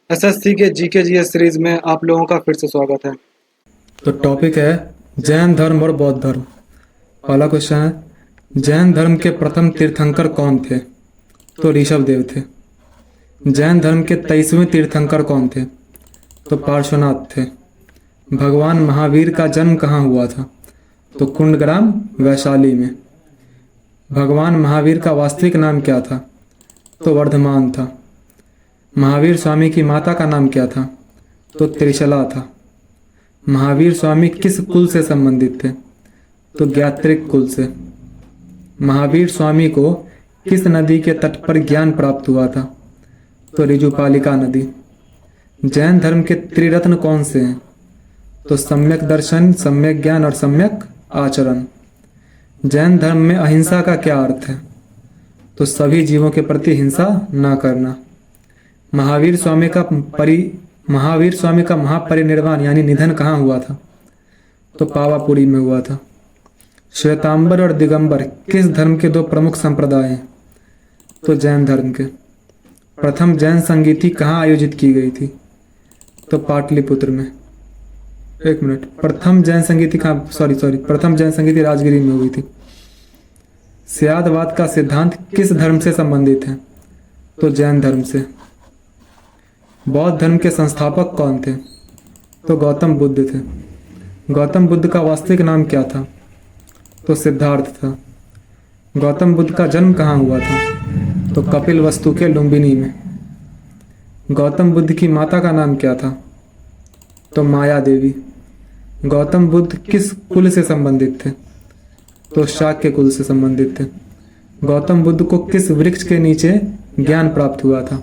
SSC के GK GS series में आप लोगों का फिर से स्वागत है। तो टॉपिक है जैन धर्म और बौद्ध धर्म। पहला क्वेश्चन है, जैन धर्म के प्रथम तीर्थंकर कौन थे? तो ऋषभ देव थे। जैन धर्म के 23वें तीर्थंकर कौन थे? तो पार्श्वनाथ थे। भगवान महावीर का जन्म कहाँ हुआ था? तो कुंडग्राम वैशाली में। भगवान महावीर का वास्तविक नाम क्या था? तो वर्धमान था। महावीर स्वामी की माता का नाम क्या था? तो त्रिशला था। महावीर स्वामी किस कुल से संबंधित थे? तो ज्ञात्रिक कुल से। महावीर स्वामी को किस नदी के तट पर ज्ञान प्राप्त हुआ था? तो ऋजुपालिका नदी। जैन धर्म के त्रिरत्न कौन से हैं? तो सम्यक दर्शन, सम्यक ज्ञान और सम्यक आचरण। जैन धर्म में अहिंसा का क्या अर्थ है? तो सभी जीवों के प्रति हिंसा न करना। महावीर स्वामी का महापरिनिर्वाण यानी निधन कहाँ हुआ था? तो पावापुरी में हुआ था। श्वेतांबर और दिगंबर किस धर्म के दो प्रमुख संप्रदाय हैं? तो जैन धर्म के। प्रथम जैन संगीति कहाँ आयोजित की गई थी? तो पाटलिपुत्र में। एक मिनट, प्रथम जैन संगीति राजगिरी में हुई थी। स्यादवाद का सिद्धांत किस धर्म से संबंधित है? तो जैन धर्म से। बौद्ध धर्म के संस्थापक कौन थे? तो गौतम बुद्ध थे। गौतम बुद्ध का वास्तविक नाम क्या था? तो सिद्धार्थ था। गौतम बुद्ध का जन्म कहाँ हुआ था? तो कपिलवस्तु के लुम्बिनी में। गौतम बुद्ध की माता का नाम क्या था? तो माया देवी। गौतम बुद्ध किस कुल से संबंधित थे? तो शाक्य कुल से संबंधित थे। गौतम बुद्ध को किस वृक्ष के नीचे ज्ञान प्राप्त हुआ था?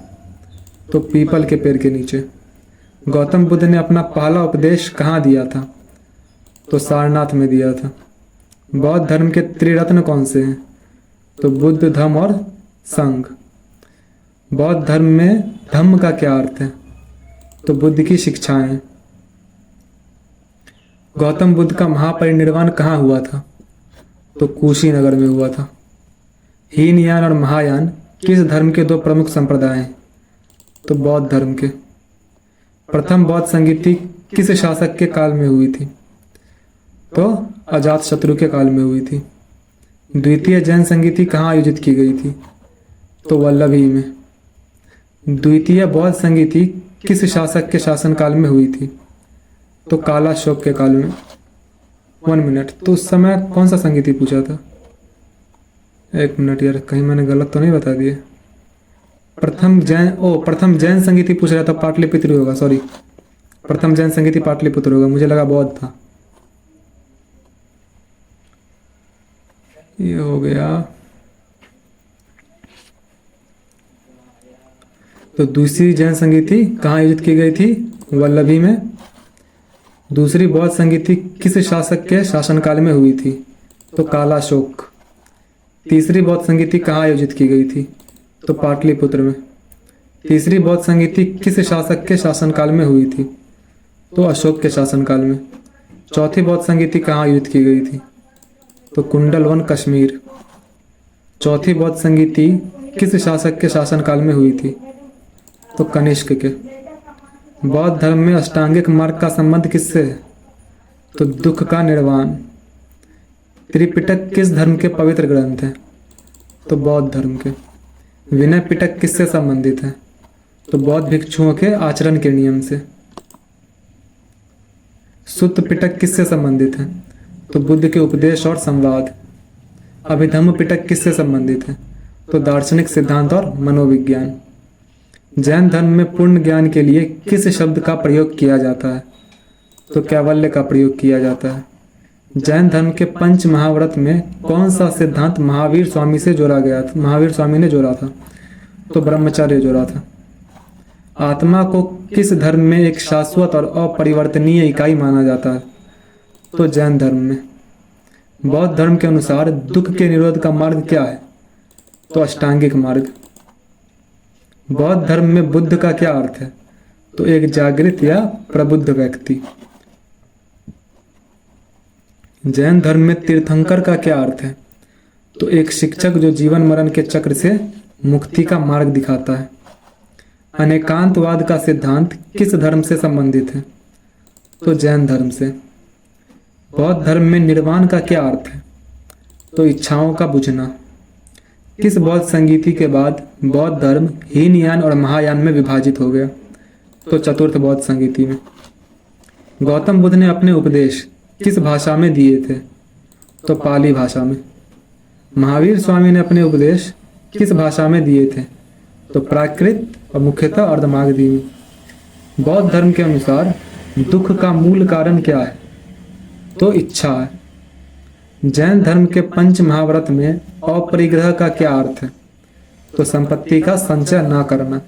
तो पीपल के पेड़ के नीचे। गौतम बुद्ध ने अपना पहला उपदेश कहाँ दिया था? तो सारनाथ में दिया था। बौद्ध धर्म के त्रिरत्न कौन से हैं? तो बुद्ध, धम्म और संघ। बौद्ध धर्म में धम्म का क्या अर्थ है? तो बुद्ध की शिक्षाएं। गौतम बुद्ध का महापरिनिर्वाण कहाँ हुआ था? तो कुशीनगर में हुआ था। हीनयान और महायान किस धर्म के दो प्रमुख संप्रदाय हैं? तो बौद्ध धर्म के। प्रथम बौद्ध संगीति किस शासक के काल में हुई थी? तो अजातशत्रु के काल में हुई थी। द्वितीय जैन संगीति कहाँ आयोजित की गई थी? तो वल्लभी में। द्वितीय बौद्ध संगीति किस शासक के शासनकाल में हुई थी? तो कालाशोक के काल में। 1 मिनट, तो उस समय कौन सा संगीति पूछा था? 1 मिनट यार, कहीं मैंने गलत तो नहीं बता दिया। प्रथम जैन संगीति पूछ रहा था, पाटलिपुत्र होगा, सॉरी। प्रथम जैन संगीति पाटलिपुत्र होगा, मुझे लगा बौद्ध था। ये हो गया। तो दूसरी जैन संगीति कहाँ आयोजित की गई थी? वल्लभी में। दूसरी बौद्ध संगीति किस शासक के शासनकाल में हुई थी? तो कालाशोक। तीसरी बौद्ध संगीति कहाँ आयोजित की गई थी? तो पाटलिपुत्र में। तीसरी बौद्ध संगीति किस शासक के शासनकाल में हुई थी? तो अशोक के शासनकाल में। चौथी बौद्ध संगीति कहाँ आयोजित की गई थी? तो कुंडलवन, कश्मीर। चौथी बौद्ध संगीति किस शासक के शासनकाल में हुई थी? तो कनिष्क के। बौद्ध धर्म में अष्टांगिक मार्ग का संबंध किससे है? तो दुख का निर्वाण। त्रिपिटक किस धर्म के पवित्र ग्रंथ हैं? तो बौद्ध धर्म के। विनय पिटक किससे संबंधित है? तो बौद्ध भिक्षुओं के आचरण के नियम से। सुत्त पिटक किससे संबंधित है? तो बुद्ध के उपदेश और संवाद। अभिधम्म पिटक किससे संबंधित है? तो दार्शनिक सिद्धांत और मनोविज्ञान। जैन धर्म में पूर्ण ज्ञान के लिए किस शब्द का प्रयोग किया जाता है? तो कैवल्य का प्रयोग किया जाता है। जैन धर्म के पंच महाव्रत में कौन सा सिद्धांत महावीर स्वामी ने जोड़ा था? तो ब्रह्मचर्य जोड़ा था। आत्मा को किस धर्म में एक शाश्वत और अपरिवर्तनीय इकाई माना जाता है? तो जैन धर्म में। बौद्ध धर्म के अनुसार दुख के निरोध का मार्ग क्या है? तो अष्टांगिक मार्ग। बौद्ध धर्म में बुद्ध का क्या अर्थ है? तो एक जागृत या प्रबुद्ध व्यक्ति। जैन धर्म में तीर्थंकर का क्या अर्थ है? तो एक शिक्षक जो जीवन मरण के चक्र से मुक्ति का मार्ग दिखाता है। अनेकांतवाद का सिद्धांत किस धर्म से संबंधित है? तो जैन धर्म से। बौद्ध धर्म में निर्वाण का क्या अर्थ है? तो इच्छाओं का बुझना। किस बौद्ध संगीति के बाद बौद्ध धर्म हीनयान और महायान में विभाजित हो गया? तो चतुर्थ बौद्ध संगीति में। गौतम बुद्ध ने अपने उपदेश किस भाषा में दिए थे? तो पाली भाषा में। महावीर स्वामी ने अपने उपदेश किस भाषा में दिए थे? तो प्राकृत और मुख्यतः अर्धमागधी में। बौद्ध धर्म के अनुसार दुख का मूल कारण क्या है? तो इच्छा है। जैन धर्म के पंच महाव्रत में अपरिग्रह का क्या अर्थ है? तो संपत्ति का संचय न करना।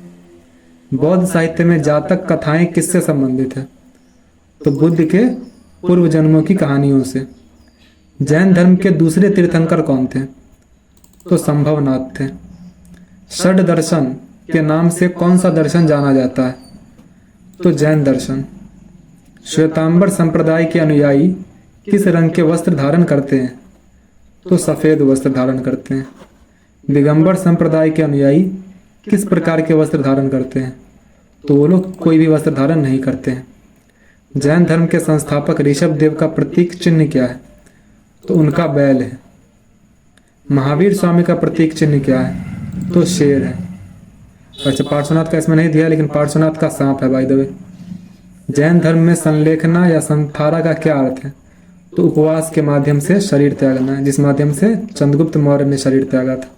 बौद्ध साहित्य में जातक कथाएं किससे संबंधित है? तो बुद्ध के पूर्व जन्मों की कहानियों से। जैन धर्म के दूसरे तीर्थंकर कौन थे? तो संभवनाथ थे। षड दर्शन के नाम से कौन सा दर्शन जाना जाता है? तो जैन दर्शन। श्वेतांबर संप्रदाय के अनुयायी किस रंग के वस्त्र धारण करते हैं? तो सफेद वस्त्र धारण करते हैं। दिगंबर संप्रदाय के अनुयायी किस प्रकार के वस्त्र धारण करते हैं? तो वो लोग कोई भी वस्त्र धारण नहीं करते हैं। जैन धर्म के संस्थापक ऋषभ देव का प्रतीक चिन्ह क्या है? तो उनका बैल है। महावीर स्वामी का प्रतीक चिन्ह क्या है? तो शेर है। अच्छा, पार्श्वनाथ का इसमें नहीं दिया, लेकिन पार्श्वनाथ का सांप है बाय द वे। जैन धर्म में संलेखना या संथारा का क्या अर्थ है? तो उपवास के माध्यम से शरीर त्यागना, जिस माध्यम से चंद्रगुप्त मौर्य ने शरीर त्यागा था।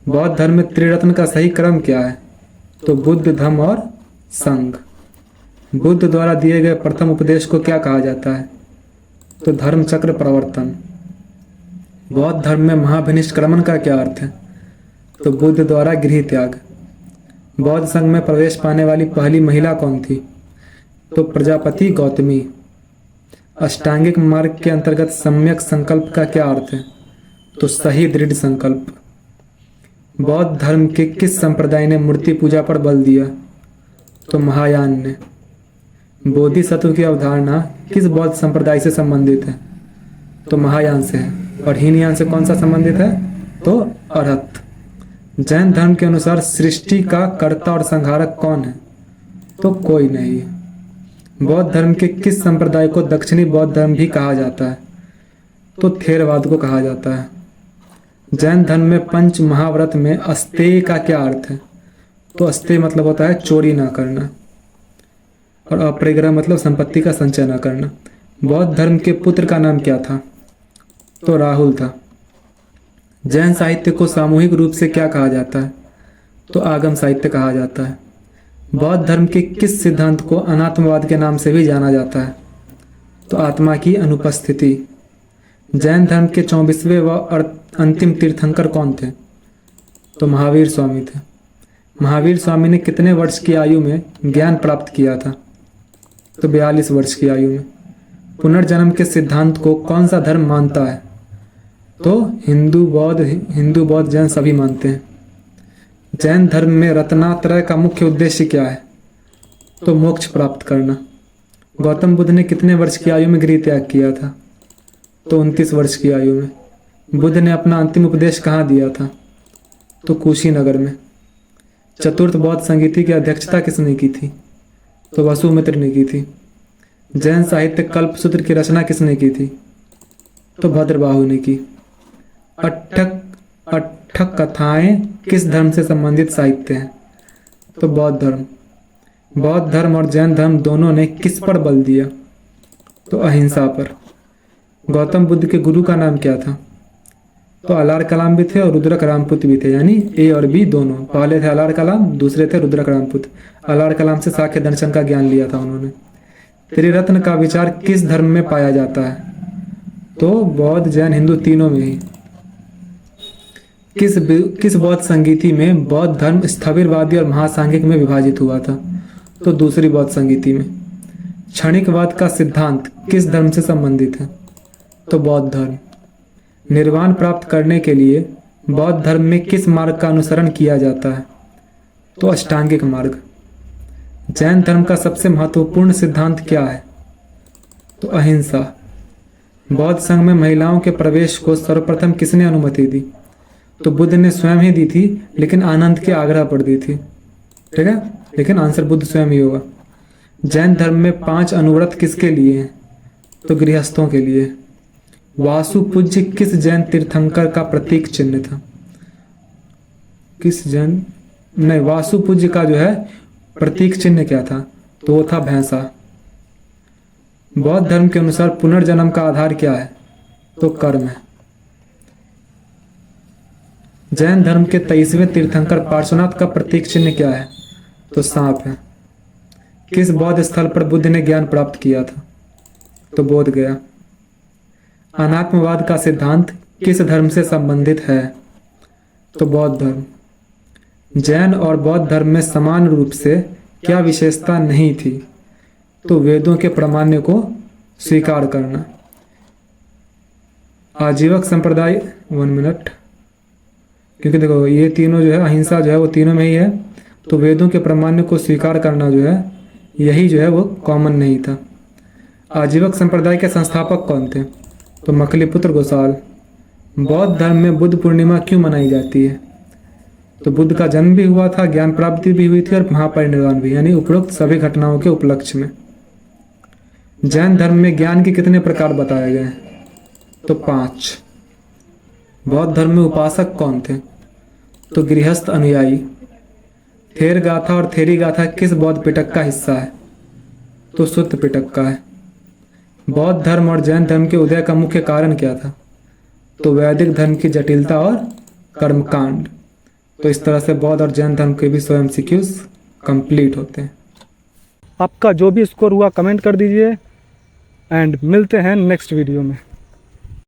बौद्ध धर्म में त्रिरत्न का सही क्रम क्या है? तो बुद्ध, धम्म और संघ। बुद्ध द्वारा दिए गए प्रथम उपदेश को क्या कहा जाता है? तो धर्म चक्र प्रवर्तन। बौद्ध धर्म में महाभिनिष्क्रमण का क्या अर्थ है? तो बुद्ध द्वारा गृह त्याग। बौद्ध संघ में प्रवेश पाने वाली पहली महिला कौन थी? तो प्रजापति गौतमी। अष्टांगिक मार्ग के अंतर्गत सम्यक संकल्प का क्या अर्थ है? तो सही दृढ़ संकल्प। बौद्ध धर्म के किस संप्रदाय ने मूर्ति पूजा पर बल दिया? तो महायान ने। बोधिसत्व की अवधारणा किस बौद्ध संप्रदाय से संबंधित है? तो महायान से है। और हीनयान से कौन सा संबंधित है? तो अरहत। जैन धर्म के अनुसार सृष्टि का कर्ता और संहारक कौन है? तो कोई नहीं है। बौद्ध धर्म के किस संप्रदाय को दक्षिणी बौद्ध धर्म भी कहा जाता है? तो थेरवाद को कहा जाता है। जैन धर्म में पंच महाव्रत में अस्तेय का क्या अर्थ है? तो अस्तेय मतलब होता है चोरी ना करना, और अपरिग्रह मतलब संपत्ति का संचय ना करना। बौद्ध धर्म के पुत्र का नाम क्या था? तो राहुल था। जैन साहित्य को सामूहिक रूप से क्या कहा जाता है? तो आगम साहित्य कहा जाता है। बौद्ध धर्म के किस सिद्धांत को अनात्मवाद के नाम से भी जाना जाता है? तो आत्मा की अनुपस्थिति। जैन धर्म के 24वें व अंतिम तीर्थंकर कौन थे? तो महावीर स्वामी थे। महावीर स्वामी ने कितने वर्ष की आयु में ज्ञान प्राप्त किया था? तो 42 वर्ष की आयु में। पुनर्जन्म के सिद्धांत को कौन सा धर्म मानता है? तो हिंदू बौद्ध जैन सभी मानते हैं। जैन धर्म में रत्नात्रय का मुख्य उद्देश्य क्या है? तो मोक्ष प्राप्त करना। गौतम बुद्ध ने कितने वर्ष की आयु में गृह त्याग किया था? तो 29 वर्ष की आयु में। बुद्ध ने अपना अंतिम उपदेश कहाँ दिया था? तो कुशीनगर में। चतुर्थ बौद्ध संगीति की अध्यक्षता किसने की थी? तो वसुमित्र ने की थी। जैन साहित्य कल्पसूत्र की रचना किसने की थी? तो भद्रबाहु ने की। अट्ठक कथाएं किस धर्म से संबंधित साहित्य हैं? तो बौद्ध धर्म। बौद्ध धर्म और जैन धर्म दोनों ने किस पर बल दिया? तो अहिंसा पर। गौतम बुद्ध के गुरु का नाम क्या था? तो अलार कलाम भी थे और रुद्रक रामपुत भी थे, यानी ए और बी दोनों। पहले थे अलार कलाम, दूसरे थे रुद्रक रामपुत। अलार कलाम से सांख्य दर्शन का ज्ञान लिया था उन्होंने। त्रिरत्न का विचार किस धर्म में पाया जाता है? तो बौद्ध, जैन, हिंदू तीनों में ही। किस बौद्ध संगीति में बौद्ध धर्म स्थविरवादी और महासांघिक में विभाजित हुआ था? तो दूसरी बौद्ध संगीति में। क्षणिकवाद का सिद्धांत किस धर्म से संबंधित है? तो बौद्ध धर्म। निर्वाण प्राप्त करने के लिए बौद्ध धर्म में किस मार्ग का अनुसरण किया जाता है? तो अष्टांगिक मार्ग। जैन धर्म का सबसे महत्वपूर्ण सिद्धांत क्या है? तो अहिंसा। बौद्ध संघ में महिलाओं के प्रवेश को सर्वप्रथम किसने अनुमति दी? तो बुद्ध ने स्वयं ही दी थी, लेकिन आनंद के आग्रह पर दी थी। ठीक है, लेकिन आंसर बुद्ध स्वयं ही होगा। जैन धर्म में 5 अनुव्रत किसके लिए हैं? तो गृहस्थों के लिए। वासु पूज्य किस जैन तीर्थंकर का प्रतीक चिन्ह था? किस जैन नहीं, वासु पूज्य का जो है प्रतीक चिन्ह क्या था? तो वो था भैंसा। बौद्ध धर्म के अनुसार पुनर्जन्म का आधार क्या है? तो कर्म है। जैन धर्म के 23वें तीर्थंकर पार्श्वनाथ का प्रतीक चिन्ह क्या है? तो सांप है। किस बौद्ध स्थल पर बुद्ध ने ज्ञान प्राप्त किया था? तो बोध गया। अनात्मवाद का सिद्धांत किस धर्म से संबंधित है? तो बौद्ध धर्म। जैन और बौद्ध धर्म में समान रूप से क्या विशेषता नहीं थी? तो वेदों के प्रामाण्य को स्वीकार करना। आजीवक संप्रदाय 1 मिनट, क्योंकि देखो ये तीनों जो है अहिंसा जो है वो तीनों में ही है, तो वेदों के प्रामाण्य को स्वीकार करना जो है यही जो है वो कॉमन नहीं था। आजीवक संप्रदाय के संस्थापक कौन थे? तो मखलीपुत्र गोसाल। बौद्ध धर्म में बुद्ध पूर्णिमा क्यों मनाई जाती है? तो बुद्ध का जन्म भी हुआ था, ज्ञान प्राप्ति भी हुई थी और महापरिनिर्वाण भी, यानी उपरोक्त सभी घटनाओं के उपलक्ष्य में। जैन धर्म में ज्ञान के कितने प्रकार बताए गए हैं? तो 5। बौद्ध धर्म में उपासक कौन थे? तो गृहस्थ अनुयायी। थेर गाथा और थेरी गाथा किस बौद्ध पिटक का हिस्सा है? तो सुत्त पिटक का है। बौद्ध धर्म और जैन धर्म के उदय का मुख्य कारण क्या था? तो वैदिक धर्म की जटिलता और कर्मकांड। तो इस तरह से बौद्ध और जैन धर्म के भी 100 MCQs कंप्लीट होते हैं। आपका जो भी स्कोर हुआ कमेंट कर दीजिए एंड मिलते हैं नेक्स्ट वीडियो में।